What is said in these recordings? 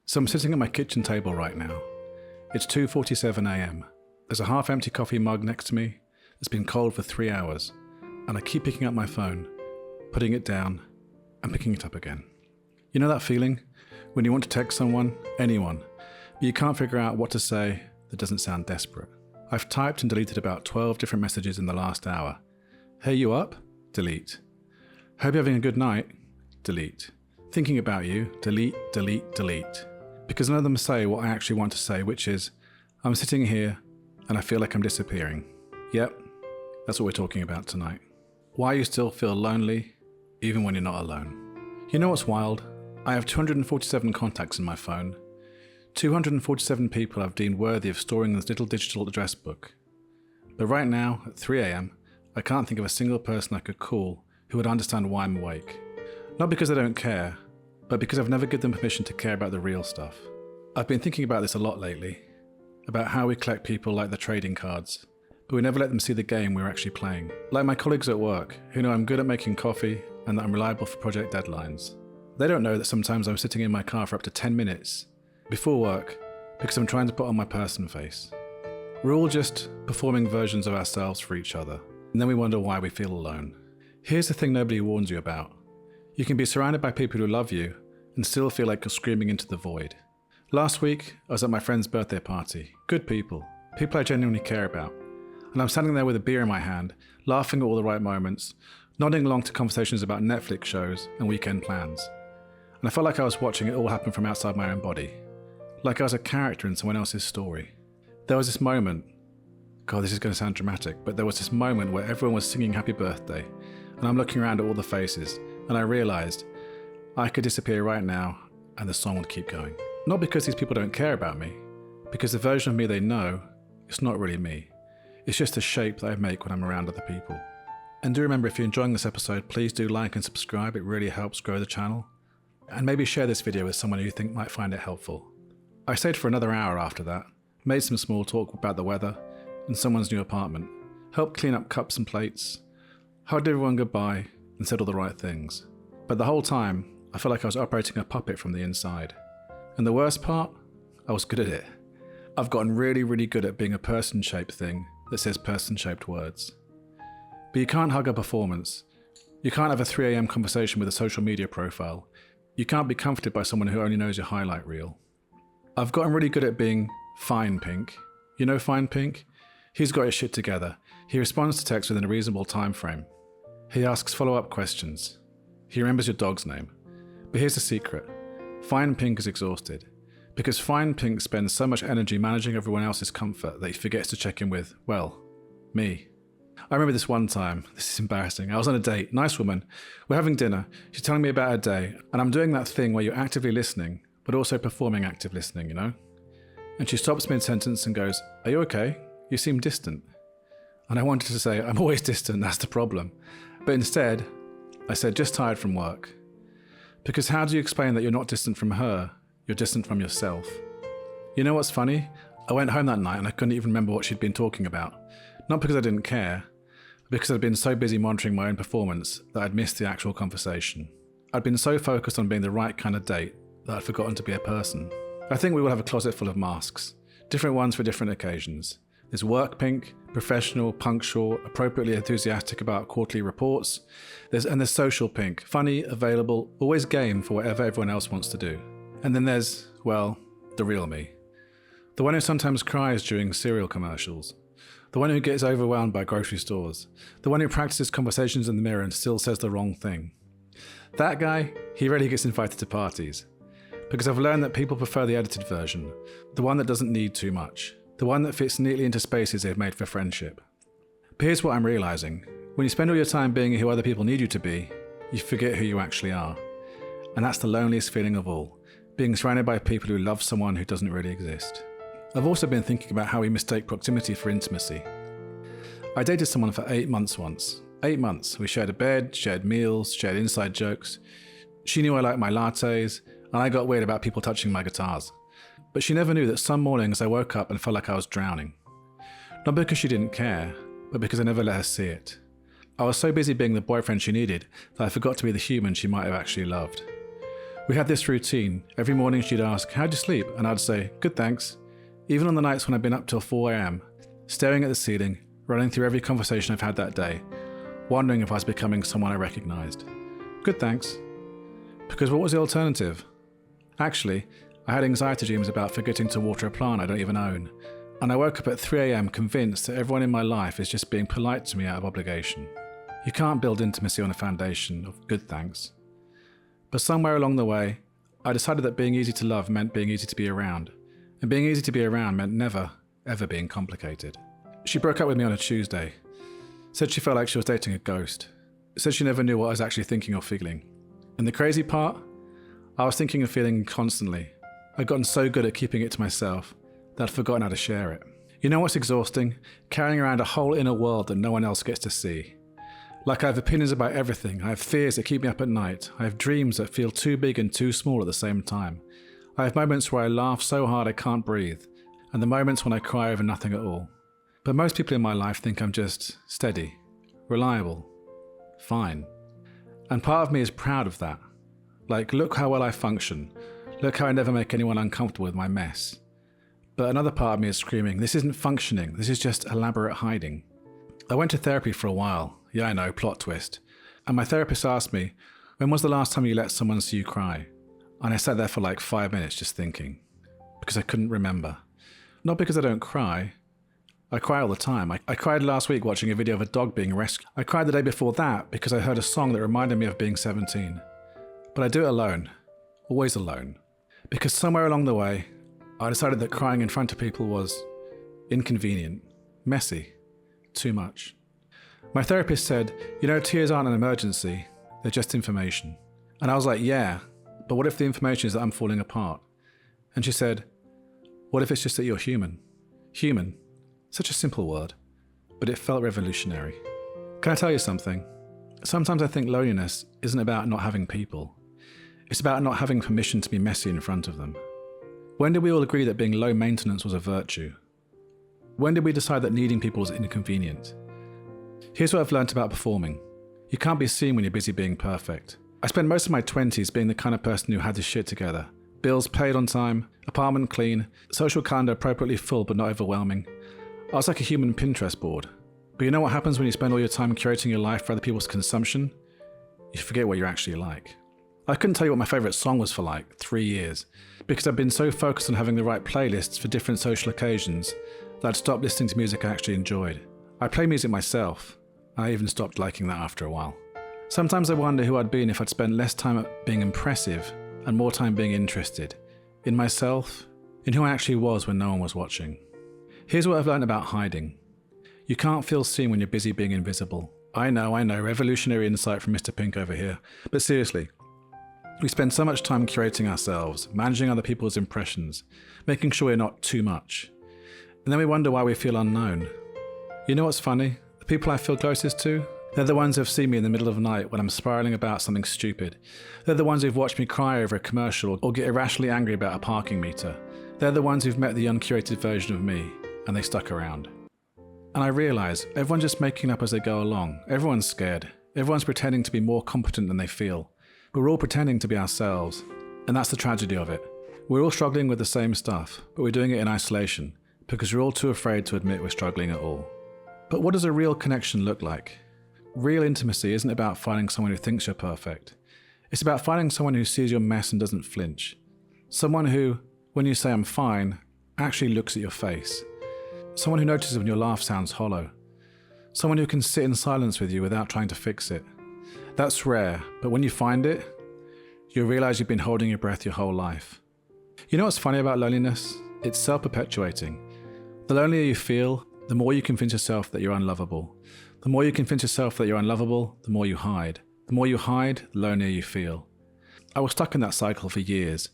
So I'm sitting at my kitchen table right now. It's 2:47 a.m. There's a half-empty coffee mug next to me that's been cold for 3 hours, and I keep picking up my phone, putting it down, and picking it up again. You know that feeling? When you want to text someone, anyone, but you can't figure out what to say that doesn't sound desperate. I've typed and deleted about 12 different messages in the last hour. Hey, you up? Delete. Hope you're having a good night? Delete. Thinking about you? Delete, delete, delete. Because none of them say what I actually want to say, which is, I'm sitting here and I feel like I'm disappearing. Yep, that's what we're talking about tonight. Why you still feel lonely, even when you're not alone. You know what's wild? I have 247 contacts in my phone. 247 people I've deemed worthy of storing in this little digital address book. But right now, at 3 a.m, I can't think of a single person I could call who would understand why I'm awake. Not because they don't care, but because I've never given them permission to care about the real stuff. I've been thinking about this a lot lately, about how we collect people like the trading cards, but we never let them see the game we're actually playing. Like my colleagues at work, who know I'm good at making coffee and that I'm reliable for project deadlines. They don't know that sometimes I'm sitting in my car for up to 10 minutes before work because I'm trying to put on my person face. We're all just performing versions of ourselves for each other, and then we wonder why we feel alone. Here's the thing nobody warns you about. You can be surrounded by people who love you and still feel like you're screaming into the void. Last week, I was at my friend's birthday party. Good people I genuinely care about. And I'm standing there with a beer in my hand, laughing at all the right moments, nodding along to conversations about Netflix shows and weekend plans. And I felt like I was watching it all happen from outside my own body. Like I was a character in someone else's story. There was this moment, God, this is going to sound dramatic, but there was this moment where everyone was singing happy birthday, and I'm looking around at all the faces, and I realised I could disappear right now and the song would keep going. Not because these people don't care about me, because the version of me they know, it's not really me. It's just a shape that I make when I'm around other people. And do remember, if you're enjoying this episode, please do like and subscribe, it really helps grow the channel. And maybe share this video with someone who you think might find it helpful. I stayed for another hour after that, made some small talk about the weather and someone's new apartment, helped clean up cups and plates, hugged everyone goodbye and said all the right things. But the whole time, I felt like I was operating a puppet from the inside. And the worst part? I was good at it. I've gotten really, really good at being a person-shaped thing that says person-shaped words. But you can't hug a performance. You can't have a 3 a.m. conversation with a social media profile. You can't be comforted by someone who only knows your highlight reel. I've gotten really good at being Fine Pink. You know Fine Pink? He's got his shit together. He responds to text within a reasonable time frame. He asks follow-up questions. He remembers your dog's name. But here's the secret. Fine Pink is exhausted. Because Fine Pink spends so much energy managing everyone else's comfort that he forgets to check in with, well, me. I remember this one time, this is embarrassing, I was on a date, nice woman, we're having dinner, she's telling me about her day, and I'm doing that thing where you're actively listening, but also performing active listening, you know? And she stops mid-sentence and goes, are you okay? You seem distant. And I wanted to say, I'm always distant, that's the problem. But instead, I said, just tired from work. Because how do you explain that you're not distant from her, you're distant from yourself? You know what's funny? I went home that night and I couldn't even remember what she'd been talking about. Not because I didn't care, but because I'd been so busy monitoring my own performance that I'd missed the actual conversation. I'd been so focused on being the right kind of date that I'd forgotten to be a person. I think we all have a closet full of masks, different ones for different occasions. There's work pink, professional, punctual, appropriately enthusiastic about quarterly reports. There's social pink, funny, available, always game for whatever everyone else wants to do. And then there's, well, the real me. The one who sometimes cries during cereal commercials. The one who gets overwhelmed by grocery stores. The one who practices conversations in the mirror and still says the wrong thing. That guy, he rarely gets invited to parties. Because I've learned that people prefer the edited version. The one that doesn't need too much. The one that fits neatly into spaces they've made for friendship. But here's what I'm realising. When you spend all your time being who other people need you to be, you forget who you actually are. And that's the loneliest feeling of all. Being surrounded by people who love someone who doesn't really exist. I've also been thinking about how we mistake proximity for intimacy. I dated someone for 8 months once. 8 months. We shared a bed, shared meals, shared inside jokes. She knew I liked my lattes, and I got weird about people touching my guitars. But she never knew that some mornings I woke up and felt like I was drowning. Not because she didn't care, but because I never let her see it. I was so busy being the boyfriend she needed that I forgot to be the human she might have actually loved. We had this routine. Every morning she'd ask, "How'd you sleep?" And I'd say, "Good, thanks." Even on the nights when I'd been up till 4 a.m, staring at the ceiling, running through every conversation I've had that day, wondering if I was becoming someone I recognised. "Good, thanks." Because what was the alternative? Actually, I had anxiety dreams about forgetting to water a plant I don't even own, and I woke up at 3 a.m. convinced that everyone in my life is just being polite to me out of obligation. You can't build intimacy on a foundation of good thanks. But somewhere along the way, I decided that being easy to love meant being easy to be around, and being easy to be around meant never, ever being complicated. She broke up with me on a Tuesday. Said she felt like she was dating a ghost. Said she never knew what I was actually thinking or feeling. And the crazy part? I was thinking and feeling constantly. I'd gotten so good at keeping it to myself that I'd forgotten how to share it. You know what's exhausting? Carrying around a whole inner world that no one else gets to see. Like I have opinions about everything, I have fears that keep me up at night, I have dreams that feel too big and too small at the same time. I have moments where I laugh so hard I can't breathe, and the moments when I cry over nothing at all. But most people in my life think I'm just steady, reliable, fine. And part of me is proud of that. Like, look how well I function. Look how I never make anyone uncomfortable with my mess. But another part of me is screaming, this isn't functioning, this is just elaborate hiding. I went to therapy for a while. Yeah, I know, plot twist. And my therapist asked me, when was the last time you let someone see you cry? And I sat there for like 5 minutes just thinking. Because I couldn't remember. Not because I don't cry. I cry all the time. I cried last week watching a video of a dog being rescued. I cried the day before that because I heard a song that reminded me of being 17. But I do it alone. Always alone. Because somewhere along the way, I decided that crying in front of people was inconvenient, messy, too much. My therapist said, you know, tears aren't an emergency, they're just information. And I was like, yeah, but what if the information is that I'm falling apart? And she said, what if it's just that you're human? Human. Such a simple word, but it felt revolutionary. Can I tell you something? Sometimes I think loneliness isn't about not having people. It's about not having permission to be messy in front of them. When did we all agree that being low maintenance was a virtue? When did we decide that needing people was inconvenient? Here's what I've learned about performing. You can't be seen when you're busy being perfect. I spent most of my 20s being the kind of person who had his shit together. Bills paid on time, apartment clean, social calendar appropriately full but not overwhelming. I was like a human Pinterest board. But you know what happens when you spend all your time curating your life for other people's consumption? You forget what you're actually like. I couldn't tell you what my favourite song was for like 3 years, because I've been so focused on having the right playlists for different social occasions that I'd stopped listening to music I actually enjoyed. I play music myself, and I even stopped liking that after a while. Sometimes I wonder who I'd been if I'd spent less time being impressive and more time being interested, in myself, in who I actually was when no one was watching. Here's what I've learned about hiding. You can't feel seen when you're busy being invisible. I know, revolutionary insight from Mr. Pink over here. But seriously, we spend so much time curating ourselves, managing other people's impressions, making sure we're not too much. And then we wonder why we feel unknown. You know what's funny? The people I feel closest to, they're the ones who've seen me in the middle of the night when I'm spiraling about something stupid. They're the ones who've watched me cry over a commercial or get irrationally angry about a parking meter. They're the ones who've met the uncurated version of me, and they stuck around. And I realise, everyone's just making up as they go along. Everyone's scared. Everyone's pretending to be more competent than they feel. But we're all pretending to be ourselves. And that's the tragedy of it. We're all struggling with the same stuff, but we're doing it in isolation, because we're all too afraid to admit we're struggling at all. But what does a real connection look like? Real intimacy isn't about finding someone who thinks you're perfect. It's about finding someone who sees your mess and doesn't flinch. Someone who, when you say I'm fine, actually looks at your face. Someone who notices when your laugh sounds hollow. Someone who can sit in silence with you without trying to fix it. That's rare, but when you find it, you'll realize you've been holding your breath your whole life. You know what's funny about loneliness? It's self-perpetuating. The lonelier you feel, the more you convince yourself that you're unlovable. The more you convince yourself that you're unlovable, the more you hide. The more you hide, the lonelier you feel. I was stuck in that cycle for years.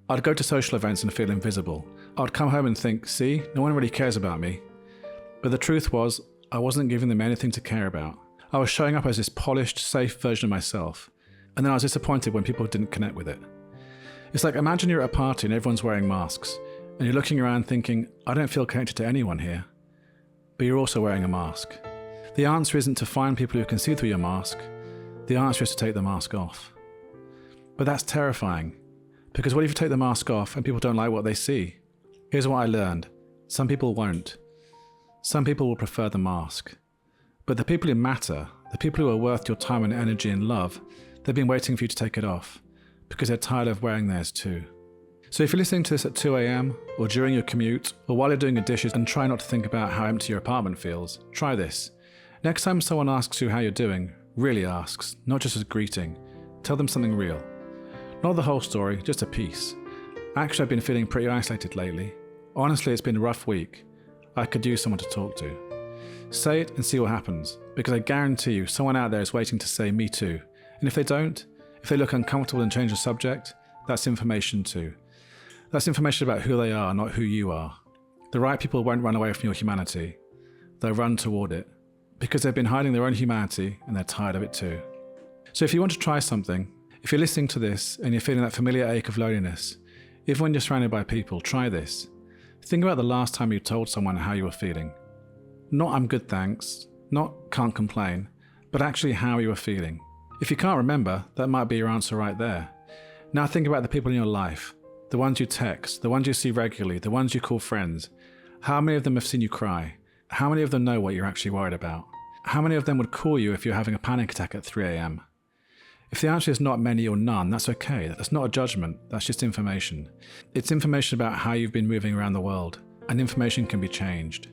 I'd go to social events and feel invisible. I'd come home and think, see, no one really cares about me. But the truth was, I wasn't giving them anything to care about. I was showing up as this polished, safe version of myself, and then I was disappointed when people didn't connect with it. It's like, imagine you're at a party and everyone's wearing masks, and you're looking around thinking, I don't feel connected to anyone here. But you're also wearing a mask. The answer isn't to find people who can see through your mask. The answer is to take the mask off. But that's terrifying. Because what if you take the mask off and people don't like what they see? Here's what I learned. Some people won't. Some people will prefer the mask. But the people who matter, the people who are worth your time and energy and love, they've been waiting for you to take it off because they're tired of wearing theirs too. So if you're listening to this at 2 a.m. or during your commute or while you're doing your dishes and try not to think about how empty your apartment feels, try this. Next time someone asks you how you're doing, really asks, not just as a greeting, tell them something real. Not the whole story, just a piece. Actually, I've been feeling pretty isolated lately. Honestly, it's been a rough week. I could use someone to talk to. Say it and see what happens, because I guarantee you someone out there is waiting to say me too. And if they don't, if they look uncomfortable and change the subject, that's information too. That's information about who they are, not who you are. The right people won't run away from your humanity. They'll run toward it, because they've been hiding their own humanity and they're tired of it too. So if you want to try something, if you're listening to this and you're feeling that familiar ache of loneliness, even when you're surrounded by people, try this. Think about the last time you told someone how you were feeling. Not I'm good thanks, not can't complain, but actually how you were feeling. If you can't remember, that might be your answer right there. Now think about the people in your life, the ones you text, the ones you see regularly, the ones you call friends. How many of them have seen you cry? How many of them know what you're actually worried about? How many of them would call you if you're having a panic attack at 3 a.m? If the answer is not many or none, that's okay. That's not a judgment, that's just information. It's information about how you've been moving around the world, and information can be changed.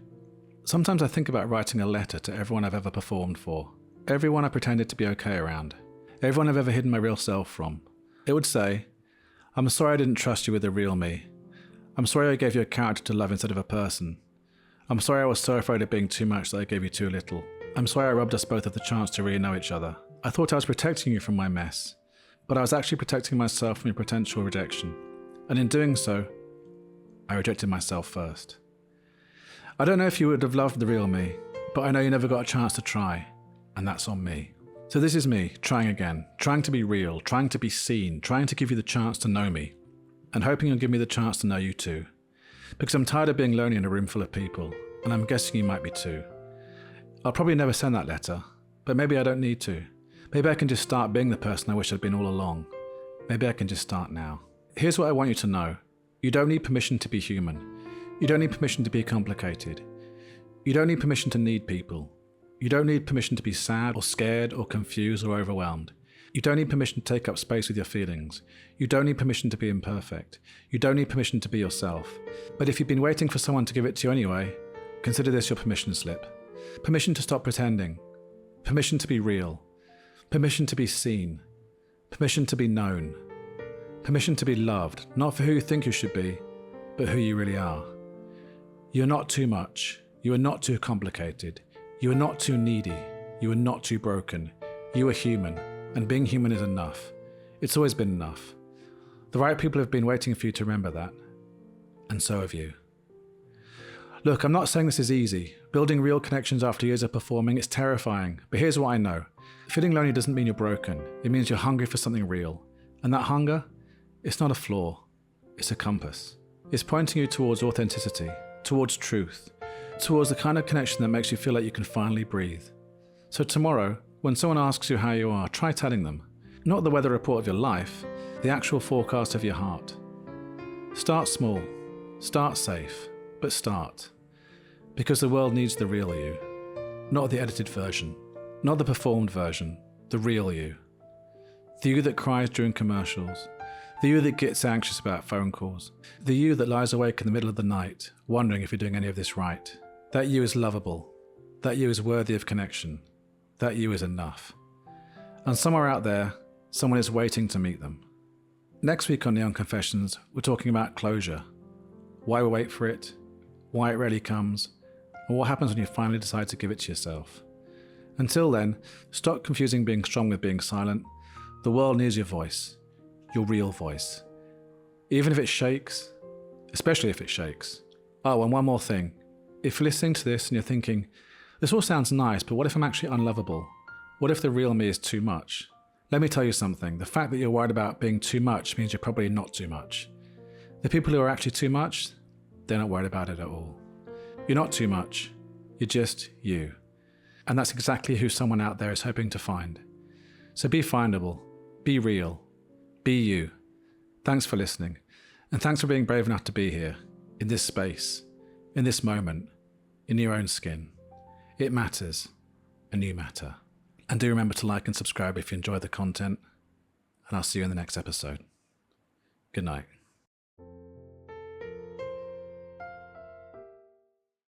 Sometimes I think about writing a letter to everyone I've ever performed for, everyone I pretended to be okay around, everyone I've ever hidden my real self from. It would say, I'm sorry I didn't trust you with the real me. I'm sorry I gave you a character to love instead of a person. I'm sorry I was so afraid of being too much that I gave you too little. I'm sorry I robbed us both of the chance to really know each other. I thought I was protecting you from my mess, but I was actually protecting myself from your potential rejection. And in doing so, I rejected myself first. I don't know if you would have loved the real me, but I know you never got a chance to try, and that's on me. So this is me, trying again, trying to be real, trying to be seen, trying to give you the chance to know me, and hoping you'll give me the chance to know you too. Because I'm tired of being lonely in a room full of people, and I'm guessing you might be too. I'll probably never send that letter, but maybe I don't need to. Maybe I can just start being the person I wish I'd been all along. Maybe I can just start now. Here's what I want you to know. You don't need permission to be human. You don't need permission to be complicated. You don't need permission to need people. You don't need permission to be sad or scared or confused or overwhelmed. You don't need permission to take up space with your feelings. You don't need permission to be imperfect. You don't need permission to be yourself. But if you've been waiting for someone to give it to you anyway, consider this your permission slip. Permission to stop pretending. Permission to be real. Permission to be seen. Permission to be known. Permission to be loved, not for who you think you should be, but who you really are. You're not too much. You are not too complicated. You are not too needy. You are not too broken. You are human, and being human is enough. It's always been enough. The right people have been waiting for you to remember that. And so have you. Look, I'm not saying this is easy. Building real connections after years of performing is terrifying, but here's what I know. Feeling lonely doesn't mean you're broken. It means you're hungry for something real. And that hunger, it's not a flaw. It's a compass. It's pointing you towards authenticity, towards truth, towards the kind of connection that makes you feel like you can finally breathe. So tomorrow, when someone asks you how you are, try telling them, not the weather report of your life, the actual forecast of your heart. Start small, start safe, but start. Because the world needs the real you, not the edited version, not the performed version, the real you. The you that cries during commercials, the you that gets anxious about phone calls, the you that lies awake in the middle of the night, wondering if you're doing any of this right. That you is lovable, that you is worthy of connection, that you is enough. And somewhere out there, someone is waiting to meet them. Next week on Neon Confessions, we're talking about closure, why we wait for it, why it rarely comes, and what happens when you finally decide to give it to yourself. Until then, stop confusing being strong with being silent. The world needs your voice, your real voice. Even if it shakes, especially if it shakes. Oh, and one more thing. If you're listening to this and you're thinking, this all sounds nice, but what if I'm actually unlovable? What if the real me is too much? Let me tell you something. The fact that you're worried about being too much means you're probably not too much. The people who are actually too much, they're not worried about it at all. You're not too much. You're just you. And that's exactly who someone out there is hoping to find. So be findable. Be real. Be you. Thanks for listening. And thanks for being brave enough to be here, in this space, in this moment, in your own skin. It matters, and you matter. And do remember to like and subscribe if you enjoy the content, and I'll see you in the next episode. Good night.